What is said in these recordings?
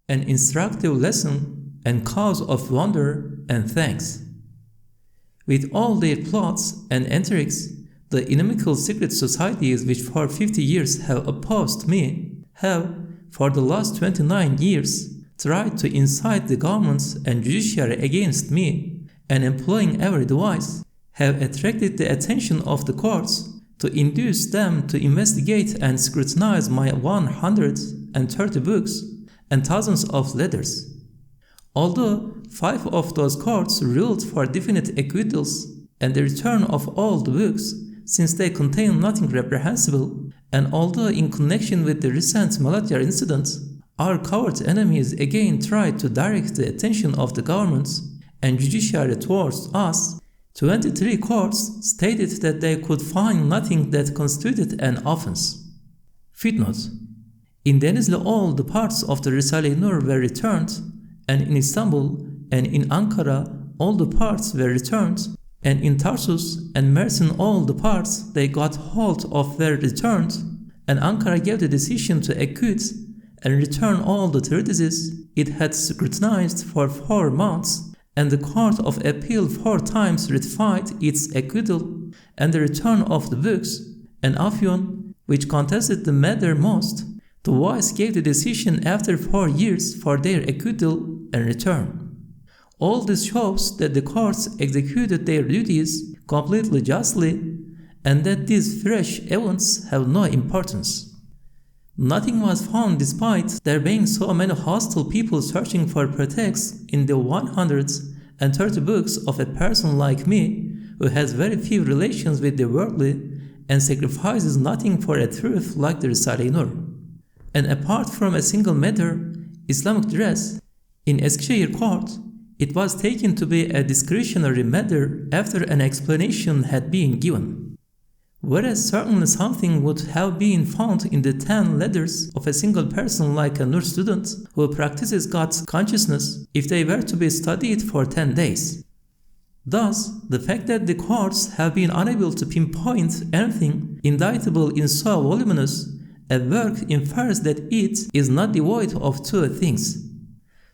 an instructive lesson and cause of wonder and thanks. With all their plots and intrigues, the inimical secret societies which for 50 years have opposed me have, for the last 29 years, tried to incite the governments and judiciary against me, and employing every device, have attracted the attention of the courts to induce them to investigate and scrutinize my 130 books and thousands of letters. Although 5 of those courts ruled for definite acquittals and the return of all the books, since they contain nothing reprehensible, and although in connection with the recent Malatya incident, our coward enemies again tried to direct the attention of the governments and judiciary towards us, 23 courts stated that they could find nothing that constituted an offense. Footnote: in Denizli all the parts of the Risale-i Nur were returned, and in Istanbul and in Ankara all the parts were returned, and in Tarsus and Mersin all the parts they got hold of were returned, and Ankara gave the decision to acquit and return all the treatises it had scrutinized for 4 months, and the Court of Appeal 4 times ratified its acquittal and the return of the books, and Afyon, which contested the matter most, twice gave the decision after 4 years for their acquittal and return. All this shows that the courts executed their duties completely justly, and that these fresh events have no importance. Nothing was found despite there being so many hostile people searching for pretexts in the 130 books of a person like me who has very few relations with the worldly and sacrifices nothing for a truth like the Risale-i Nur. And apart from a single matter, Islamic dress, in Eskişehir court, it was taken to be a discretionary matter after an explanation had been given. Whereas certainly something would have been found in the 10 letters of a single person like a Nur student who practices God's consciousness if they were to be studied for 10 days. Thus, the fact that the courts have been unable to pinpoint anything indictable in so voluminous a work infers that it is not devoid of 2 things.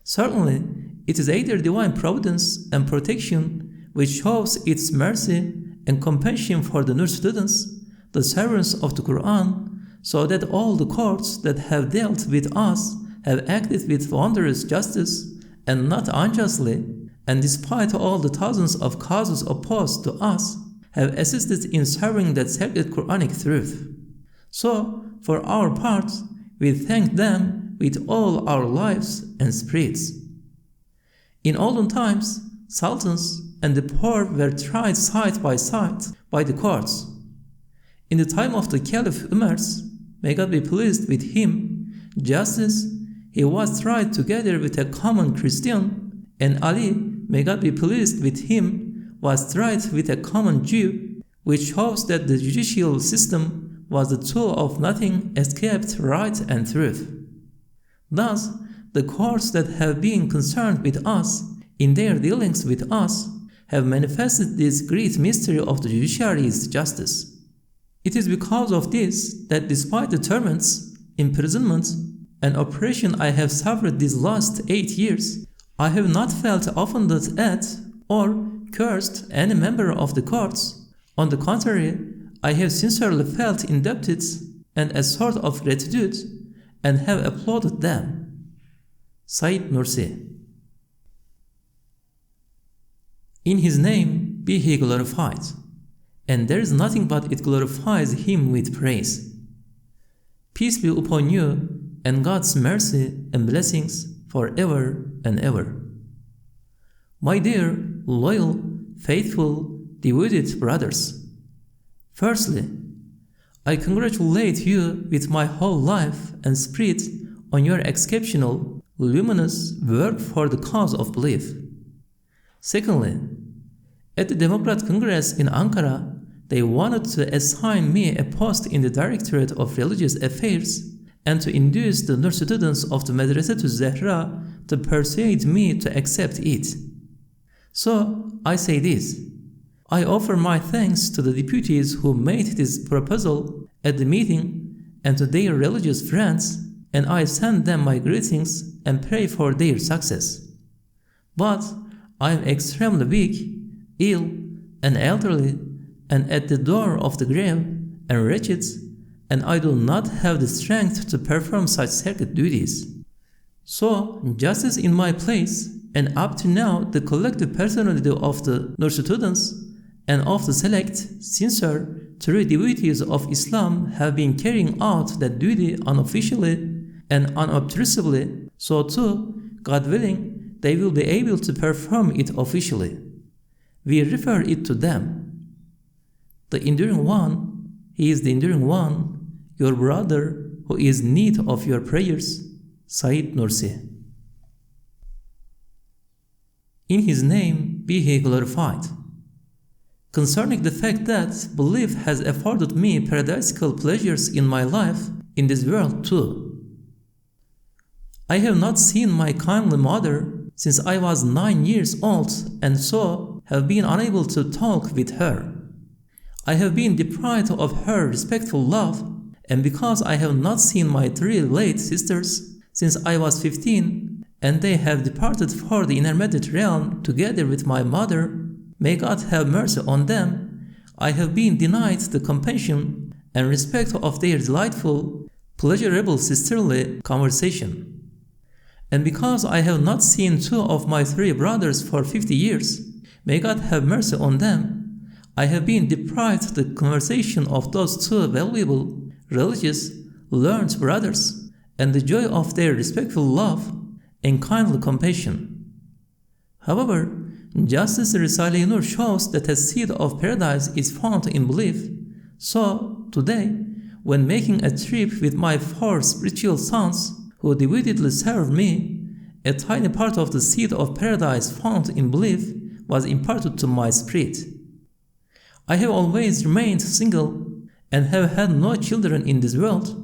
Certainly, it is either divine providence and protection which shows its mercy and compassion for the Nur students, the servants of the Qur'an, so that all the courts that have dealt with us have acted with wondrous justice and not unjustly, and despite all the thousands of causes opposed to us, have assisted in serving that sacred Qur'anic truth. So, for our part, we thank them with all our lives and spirits. In olden times, sultans and the poor were tried side by side by the courts. In the time of the Caliph Umar, may God be pleased with him, justice, he was tried together with a common Christian, and Ali, may God be pleased with him, was tried with a common Jew, which shows that the judicial system was the tool of nothing except right and truth. Thus, the courts that have been concerned with us in their dealings with us have manifested this great mystery of the judiciary's justice. It is because of this that despite the torments, imprisonment, and oppression I have suffered these last 8 years, I have not felt offended at or cursed any member of the courts. On the contrary, I have sincerely felt indebted and a sort of gratitude, and have applauded them. Said Nursi. In his name be he glorified, and there is nothing but it glorifies him with praise. Peace be upon you, and God's mercy and blessings forever and ever. My dear, loyal, faithful, devoted brothers, firstly, I congratulate you with my whole life and spirit on your exceptional, luminous work for the cause of belief. Secondly, at the Democrat Congress in Ankara, they wanted to assign me a post in the Directorate of Religious Affairs and to induce the Nur students of the Madrasatul Zahra to persuade me to accept it. So, I say this. I offer my thanks to the deputies who made this proposal at the meeting and to their religious friends and I send them my greetings and pray for their success. But I am extremely weak, ill, and elderly, and at the door of the grave, and wretched, and I do not have the strength to perform such sacred duties. So, just as in my place, and up to now, the collective personality of the Nur students and of the select, sincere, true devotees of Islam have been carrying out that duty unofficially and unobtrusively, so too, God willing, they will be able to perform it officially. We refer it to them. The enduring one, he is the enduring one, your brother who is in need of your prayers, Said Nursi. In his name be he glorified. Concerning the fact that belief has afforded me paradisical pleasures in my life in this world too. I have not seen my kindly mother since I was 9 years old and so have been unable to talk with her. I have been deprived of her respectful love, and because I have not seen my 3 late sisters since I was 15 and they have departed for the intermediate realm together with my mother, may God have mercy on them, I have been denied the compassion and respect of their delightful, pleasurable sisterly conversation. And because I have not seen 2 of my 3 brothers for 50 years, may God have mercy on them, I have been deprived the conversation of those 2 valuable, religious, learned brothers, and the joy of their respectful love and kindly compassion. However, just as the Risale-i Nur shows that a seed of paradise is found in belief, so today, when making a trip with my 4 spiritual sons who devotedly serve me, a tiny part of the seed of paradise found in belief was imparted to my spirit. I have always remained single and have had no children in this world,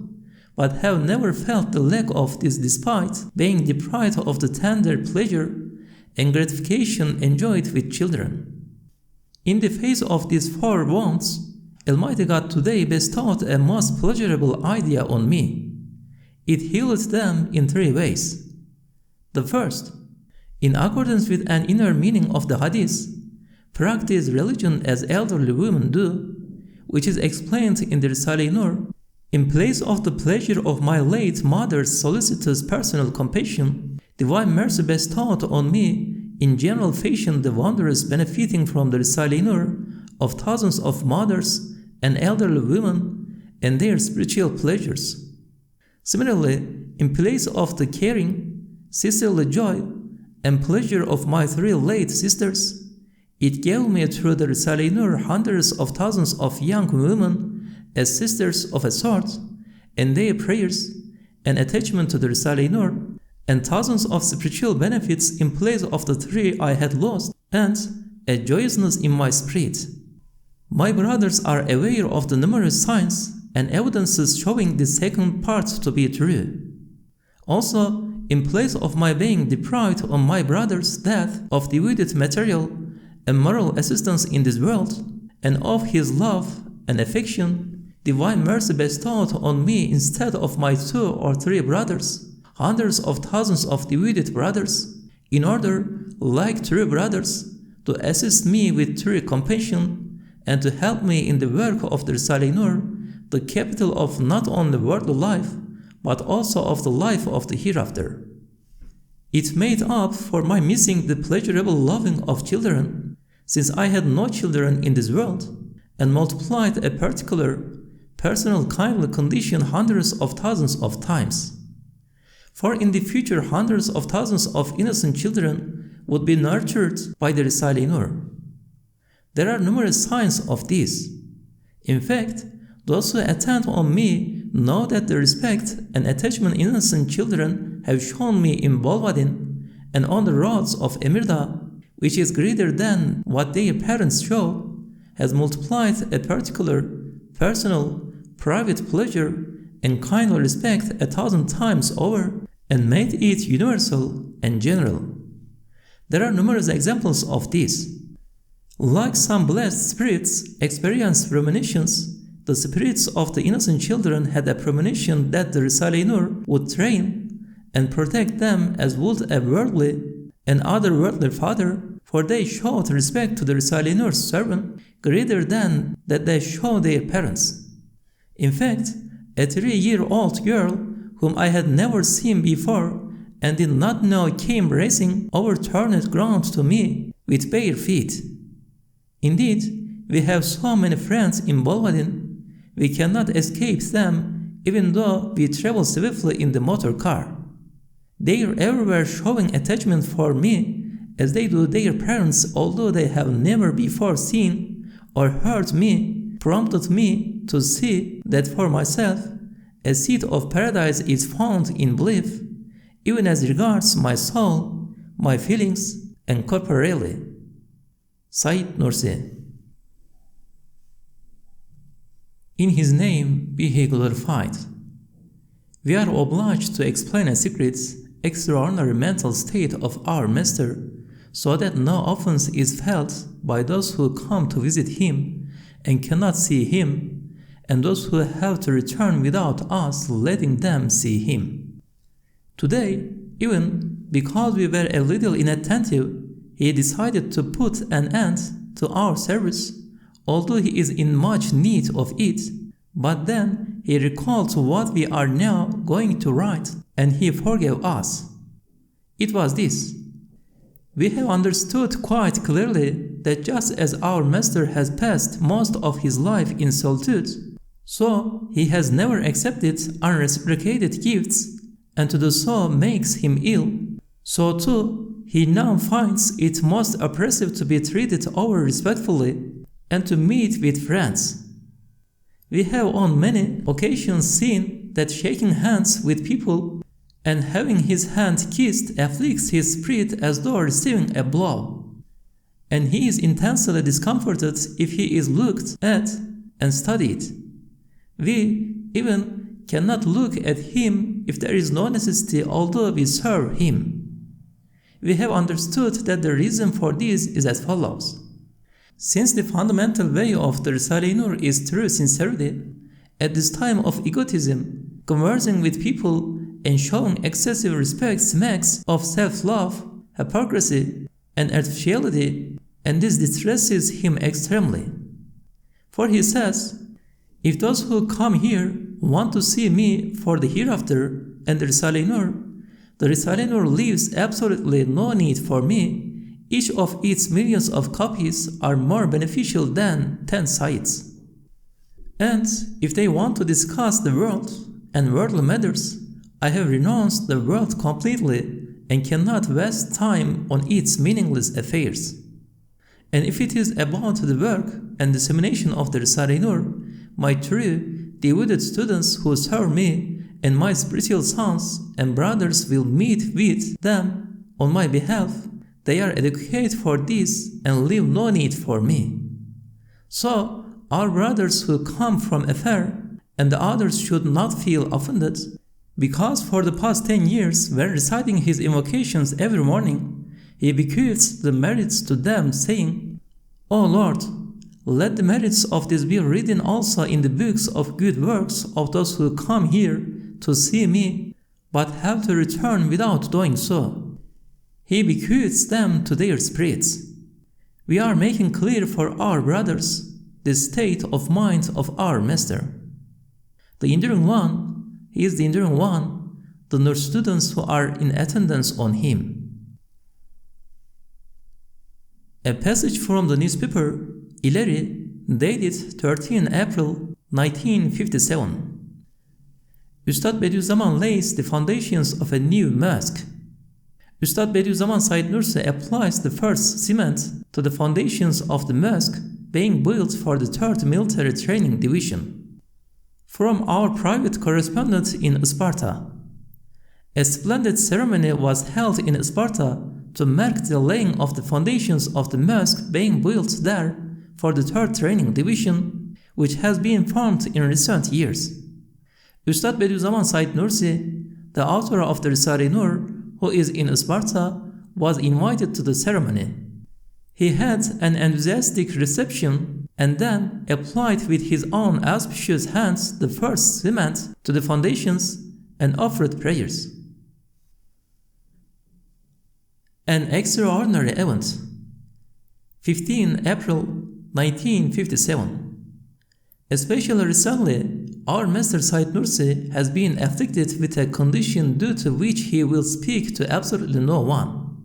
but have never felt the lack of this despite being deprived of the tender pleasure and gratification enjoyed with children. In the face of these 4 wants, Almighty God today bestowed a most pleasurable idea on me. It healed them in 3 ways. The first, in accordance with an inner meaning of the hadith, practice religion as elderly women do, which is explained in the Risale-i Nur. In place of the pleasure of my late mother's solicitous personal compassion, divine mercy bestowed on me in general fashion the wonders benefiting from the Risale-i Nur of thousands of mothers and elderly women and their spiritual pleasures. Similarly, in place of the caring, sisterly joy and pleasure of my 3 late sisters, it gave me through the Risale-i Nur hundreds of thousands of young women as sisters of a sort, and their prayers and attachment to the Risale-i Nur, and thousands of spiritual benefits in place of the 3 I had lost, and a joyousness in my spirit. My brothers are aware of the numerous signs and evidences showing this second part to be true. Also, in place of my being deprived on my brother's death of devoted material and moral assistance in this world, and of his love and affection, divine mercy bestowed on me instead of my 2 or 3 brothers, hundreds of thousands of devoted brothers, in order, like true brothers, to assist me with true compassion and to help me in the work of the Risale-i Nur, the capital of not only worldly life, but also of the life of the hereafter. It made up for my missing the pleasurable loving of children, since I had no children in this world, and multiplied a particular, personal kindly condition hundreds of thousands of times. For in the future hundreds of thousands of innocent children would be nurtured by the Risale-i Nur. There are numerous signs of this. In fact, those who attend on me know that the respect and attachment innocent children have shown me in Bolvadin and on the roads of Emirdağ, which is greater than what their parents show, has multiplied a particular, personal, private pleasure and kindly respect 1,000 times over and made it universal and general. There are numerous examples of this. Like some blessed spirits experience premonitions, the spirits of the innocent children had a premonition that the Risale-i Nur would train and protect them as would a worldly and otherworldly father, for they showed respect to the Risale-i Nur's servant greater than that they show their parents. In fact, a 3-year-old girl whom I had never seen before and did not know came racing over turned ground to me with bare feet. Indeed, we have so many friends in Bolvadin, we cannot escape them even though we travel swiftly in the motor car. They are everywhere showing attachment for me as they do their parents, although they have never before seen or heard me, prompted me to see that for myself a seat of paradise is found in belief, even as regards my soul, my feelings, and corporally. Said Nursi. In His name be He glorified. We are obliged to explain a secret, extraordinary mental state of our Master, so that no offense is felt by those who come to visit Him and cannot see Him, and those who have to return without us letting them see Him. Today, even because we were a little inattentive, He decided to put an end to our service, although He is in much need of it. But then He recalled what we are now going to write, and He forgave us. It was this: we have understood quite clearly that just as our Master has passed most of His life in solitude, so He has never accepted unreciprocated gifts, and to do so makes Him ill, so too He now finds it most oppressive to be treated over respectfully and to meet with friends. We have on many occasions seen that shaking hands with people and having his hand kissed afflicts his spirit as though receiving a blow, and he is intensely discomforted if he is looked at and studied. We even cannot look at him if there is no necessity, although we serve him. We have understood that the reason for this is as follows. Since the fundamental value of the Risale-i Nur is true sincerity, at this time of egotism, conversing with people and showing excessive respect smacks of self-love, hypocrisy, and artificiality, and this distresses him extremely. For he says, if those who come here want to see me for the hereafter and the Risale-i Nur, the Risale-i Nur leaves absolutely no need for me. Each of its millions of copies are more beneficial than 10 sites. And if they want to discuss the world and worldly matters, I have renounced the world completely and cannot waste time on its meaningless affairs. And if it is about the work and dissemination of the Risale-i Nur, my true, devoted students who serve me and my spiritual sons and brothers will meet with them on my behalf. They are adequate for this and leave no need for me. So, our brothers who come from afar and the others should not feel offended, because for the past 10 years, when reciting his invocations every morning, he bequeaths the merits to them, saying, O Lord, let the merits of this be written also in the books of good works of those who come here to see me, but have to return without doing so. He bequeaths them to their spirits. We are making clear for our brothers the state of mind of our Master. The enduring one, he is the enduring one, the Nur students who are in attendance on him. A passage from the newspaper İleri, dated 13 April 1957. Üstad Bediüzzaman lays the foundations of a new mosque. Üstad Bediüzzaman Said Nursi applies the first cement to the foundations of the mosque being built for the 3rd Military Training Division. From our private correspondent in Sparta. A splendid ceremony was held in Sparta to mark the laying of the foundations of the mosque being built there for the 3rd Training Division, which has been formed in recent years. Üstad Bediüzzaman Said Nursi, the author of the Risale-i Nur, who is in Sparta, was invited to the ceremony. He had an enthusiastic reception and then applied with his own auspicious hands the first cement to the foundations and offered prayers. An extraordinary event. 15 April 1957. Especially recently, our Master Said Nursi has been afflicted with a condition due to which he will speak to absolutely no one.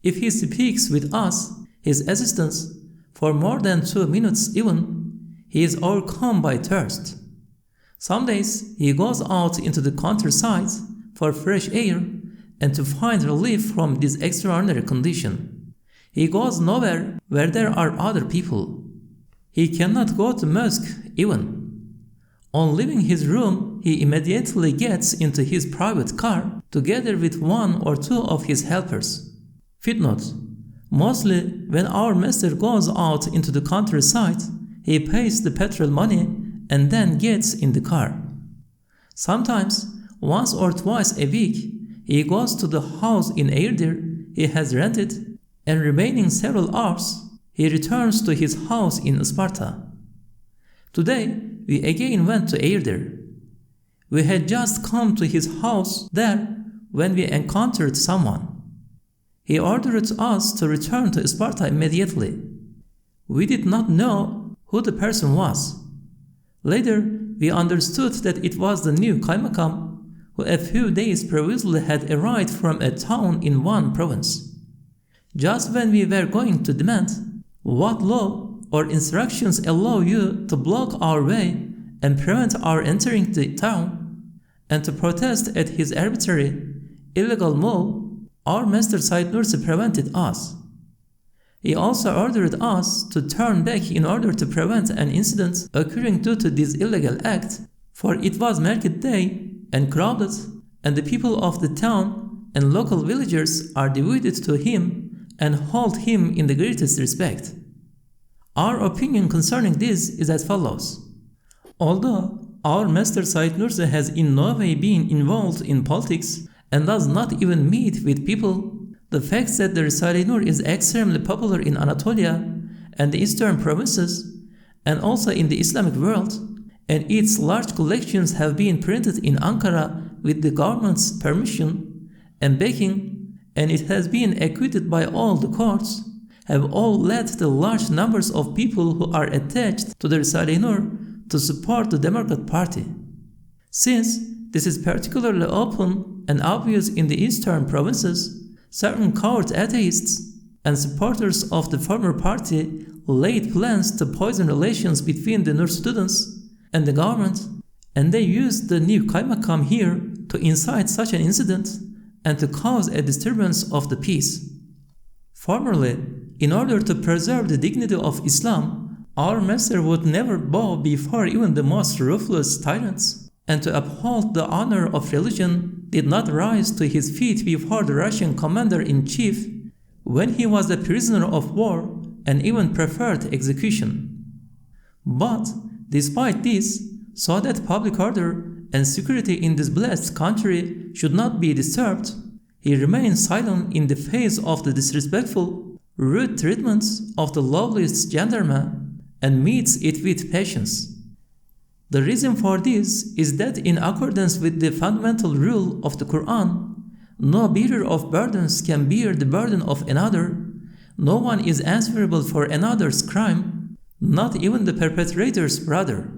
If he speaks with us, his assistants, for more than 2 minutes even, he is overcome by thirst. Some days he goes out into the countryside for fresh air and to find relief from this extraordinary condition. He goes nowhere where there are other people. He cannot go to mosque even. On leaving his room, he immediately gets into his private car together with 1 or 2 of his helpers. Footnote: mostly when our master goes out into the countryside, he pays the petrol money and then gets in the car. Sometimes, once or twice a week, he goes to the house in Emirdağ he has rented, and remaining several hours, he returns to his house in Sparta. Today, we again went to Emirdağ. We had just come to his house there when we encountered someone. He ordered us to return to Sparta immediately. We did not know who the person was. Later, we understood that it was the new Kaymakam who a few days previously had arrived from a town in one province. Just when we were going to demand what law or instructions allow you to block our way and prevent our entering the town, and to protest at his arbitrary, illegal move, our Master Said Nursi prevented us. He also ordered us to turn back in order to prevent an incident occurring due to this illegal act, for it was market day and crowded, and the people of the town and local villagers are devoted to him and hold him in the greatest respect. Our opinion concerning this is as follows. Although our Master Said Nursi has in no way been involved in politics and does not even meet with people, the fact that the Risale-i Nur is extremely popular in Anatolia and the eastern provinces, and also in the Islamic world, and its large collections have been printed in Ankara with the government's permission and backing, and it has been acquitted by all the courts, have all led to large numbers of people who are attached to the Risale-i Nur to support the Democrat Party. Since this is particularly open and obvious in the eastern provinces, certain coward atheists and supporters of the former party laid plans to poison relations between the Nur students and the government, and they used the new Kaymakam here to incite such an incident and to cause a disturbance of the peace. Formerly, in order to preserve the dignity of Islam, our master would never bow before even the most ruthless tyrants, and to uphold the honor of religion did not rise to his feet before the Russian commander-in-chief when he was a prisoner of war and even preferred execution. But despite this, so that public order and security in this blessed country should not be disturbed, he remained silent in the face of the disrespectful, rude treatments of the lawless gendarme and meets it with patience. The reason for this is that in accordance with the fundamental rule of the Qur'an, no bearer of burdens can bear the burden of another, no one is answerable for another's crime, not even the perpetrator's brother.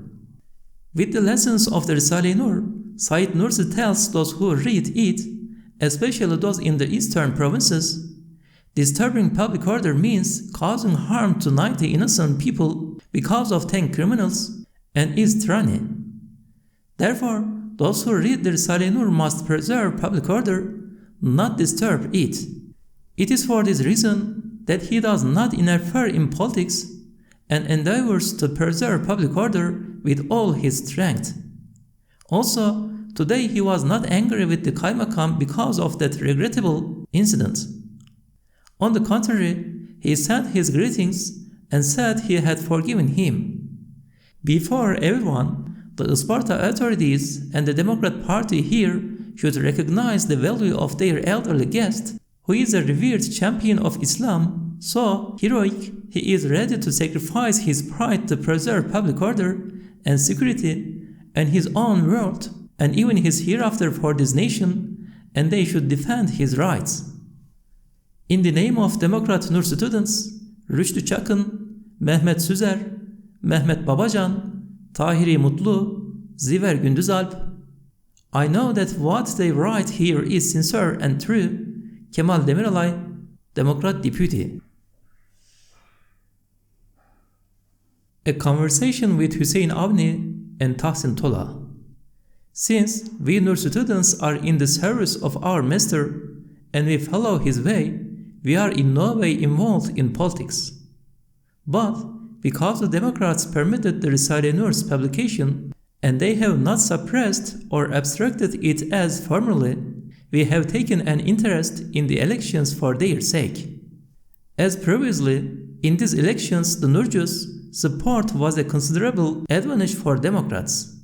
With the lessons of the Risale-i Nur, Said Nursi tells those who read it, especially those in the eastern provinces, disturbing public order means causing harm to 90 innocent people because of 10 criminals, and is tyranny. Therefore, those who read the Risale-i Nur must preserve public order, not disturb it. It is for this reason that he does not interfere in politics and endeavors to preserve public order with all his strength. Also, today he was not angry with the Kaymakam because of that regrettable incident. On the contrary, he sent his greetings and said he had forgiven him. Before everyone, the Sparta authorities and the Democrat Party here should recognize the value of their elderly guest, who is a revered champion of Islam, so heroic, he is ready to sacrifice his pride to preserve public order and security and his own world and even his hereafter for this nation, and they should defend his rights. In the name of Democrat Nur students, Rüştü Çakın, Mehmet Süzer, Mehmet Babacan, Tahiri Mutlu, Ziver Gündüzalp, I know that what they write here is sincere and true. Kemal Demiralay, Democrat Deputy. A conversation with Hüseyin Avni and Tahsin Tola. Since we Nur students are in the service of our master and we follow his way, we are in no way involved in politics. But because the Democrats permitted the Risale-i Nur's publication and they have not suppressed or abstracted it as formerly, we have taken an interest in the elections for their sake. As previously, in these elections, the Nurjus' support was a considerable advantage for Democrats.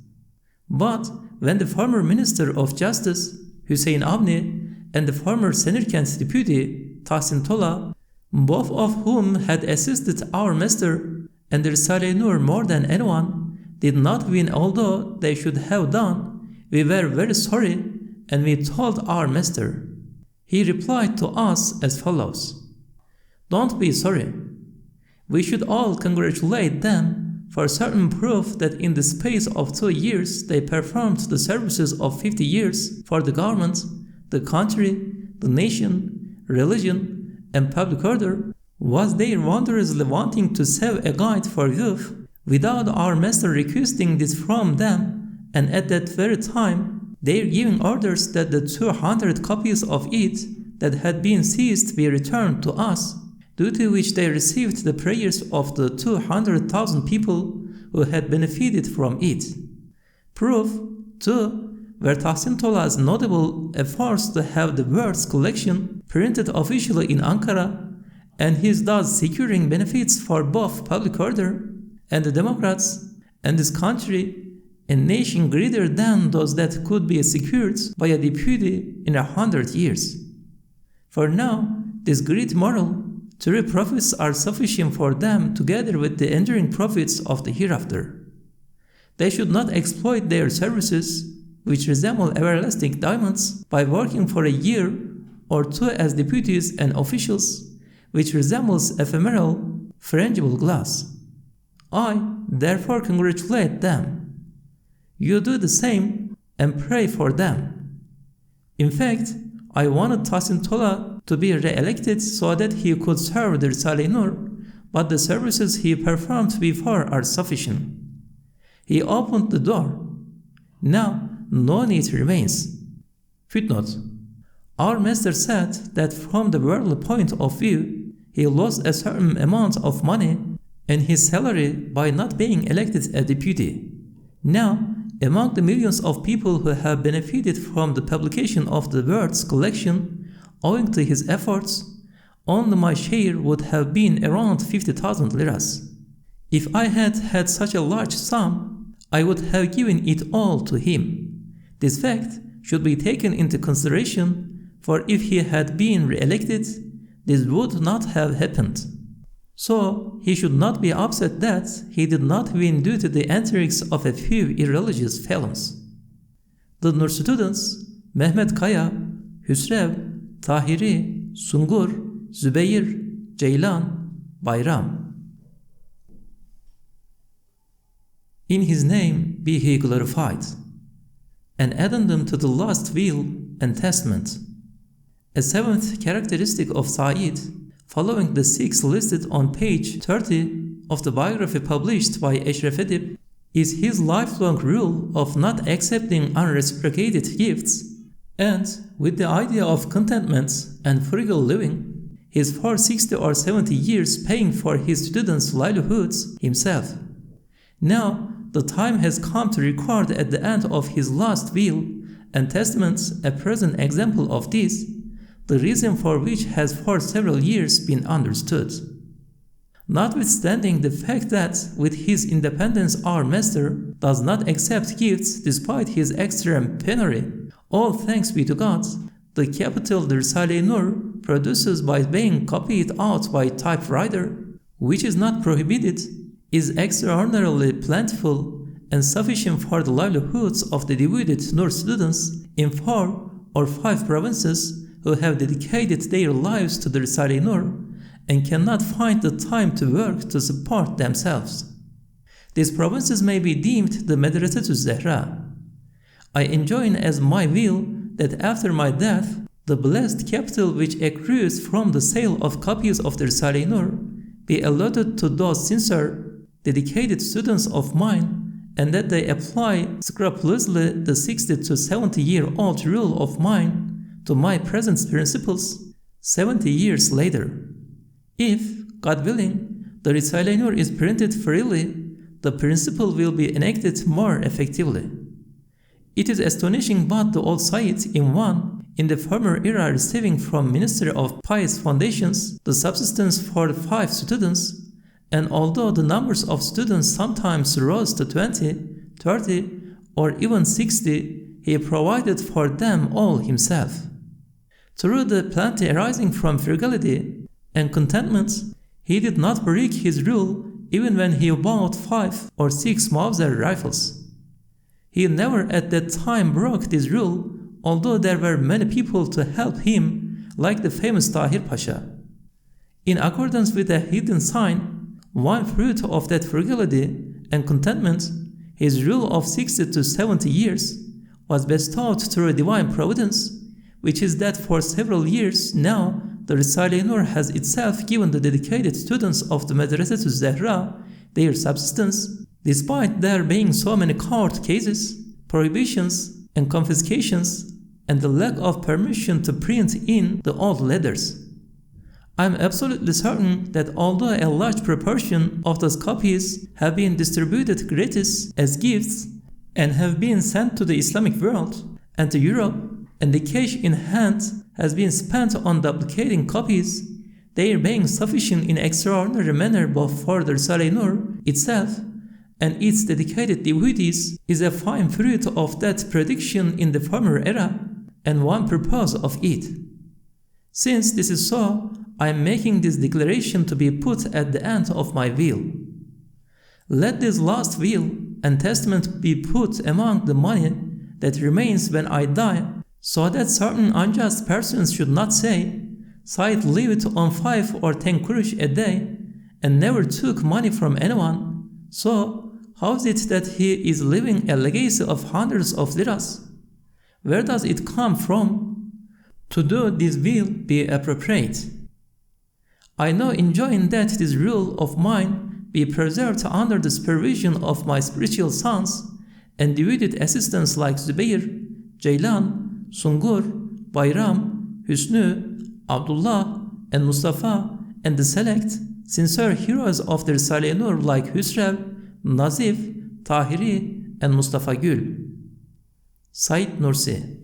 But when the former Minister of Justice, Hüseyin Avni, and the former Semirkent Deputy, Tahsin Tola, both of whom had assisted our master and the Risale-i Nur more than anyone, did not win although they should have done, we were very sorry and we told our master. He replied to us as follows: "Don't be sorry. We should all congratulate them for certain proof that in the space of 2 years they performed the services of 50 years for the government, the country, the nation, religion, and public order. Was they wondrously wanting to save a guide for youth without our master requesting this from them, and at that very time they giving orders that the 200 copies of it that had been seized be returned to us, due to which they received the prayers of the 200,000 people who had benefited from it." Proof 2, where Tahsin Tola's notable efforts to have the words collection printed officially in Ankara, and his thus securing benefits for both public order and the Democrats and this country, a nation greater than those that could be secured by a deputy in 100 years. For now, this great moral, true profits are sufficient for them together with the enduring profits of the hereafter. They should not exploit their services, which resemble everlasting diamonds, by working for a year or 2 as deputies and officials, which resembles ephemeral, frangible glass. I therefore congratulate them. You do the same and pray for them. In fact, I wanted Tahsin Tola to be re-elected so that he could serve the Risale-i Nur, but the services he performed before are sufficient. He opened the door. Now, no need remains. Footnote: Our master said that from the worldly point of view, he lost a certain amount of money and his salary by not being elected a deputy. Now, among the millions of people who have benefited from the publication of the words collection, owing to his efforts, only my share would have been around 50,000 liras. If I had had such a large sum, I would have given it all to him. This fact should be taken into consideration, for if he had been re-elected, this would not have happened. So he should not be upset that he did not win due to the antics of a few irreligious felons. The Nur students, Mehmet Kaya, Hüsrev, Tahiri, Sungur, Zübeyir, Ceylan, Bayram. In his name be he glorified. An addendum to the last will and testament. A 7th characteristic of Said, following the 6 listed on page 30 of the biography published by Eşref Edip, is his lifelong rule of not accepting unreciprocated gifts, and with the idea of contentment and frugal living, he is for 60 or 70 years paying for his students' livelihoods himself. Now, the time has come to record at the end of his last will and testament a present example of this, the reason for which has for several years been understood. Notwithstanding the fact that with his independence our master does not accept gifts despite his extreme penury, all thanks be to God, the capital the Risale-i Nur produces by being copied out by typewriter which is not prohibited, is extraordinarily plentiful and sufficient for the livelihoods of the devoted Nur students in 4 or 5 provinces who have dedicated their lives to the Risale-i Nur and cannot find the time to work to support themselves. These provinces may be deemed the Madrasatu Zahra. I enjoin as my will that after my death, the blessed capital which accrues from the sale of copies of the Risale-i Nur be allotted to those sincere, dedicated students of mine, and that they apply scrupulously the 60 to 70-year-old rule of mine to my present principles 70 years later. If, God willing, the Risale-i Nur is printed freely, the principle will be enacted more effectively. It is astonishing what the old Sayyid in the former era receiving from Ministry of Pious Foundations the subsistence for 5 students, and although the numbers of students sometimes rose to 20, 30, or even 60, he provided for them all himself. Through the plenty arising from frugality and contentment, he did not break his rule even when he bought 5 or 6 Mauser rifles. He never at that time broke this rule, although there were many people to help him, like the famous Tahir Pasha. In accordance with a hidden sign, one fruit of that frugality and contentment, his rule of 60 to 70 years, was bestowed through divine providence, which is that for several years now the Risale-i Nur has itself given the dedicated students of the Madrasatu Zahra their subsistence, despite there being so many court cases, prohibitions, and confiscations, and the lack of permission to print in the old letters. I am absolutely certain that although a large proportion of those copies have been distributed gratis as gifts and have been sent to the Islamic world and to Europe, and the cash in hand has been spent on duplicating copies, their being sufficient in extraordinary manner both for the Risale-i Nur itself and its dedicated devotees is a fine fruit of that prediction in the former era and one purpose of it. Since this is so, I am making this declaration to be put at the end of my will. Let this last will and testament be put among the money that remains when I die, so that certain unjust persons should not say, Said lived on 5 or 10 kurush a day and never took money from anyone, so how is it that he is leaving a legacy of hundreds of liras? Where does it come from? To do this will be appropriate. I now enjoin that this rule of mine be preserved under the supervision of my spiritual sons and devoted assistants like Zubair, Ceylan, Sungur, Bayram, Hüsnü, Abdullah, and Mustafa, and the select, sincere heroes of the Risale-i Nur like Hüsrev, Nazif, Tahiri, and Mustafa Gül. Said Nursi.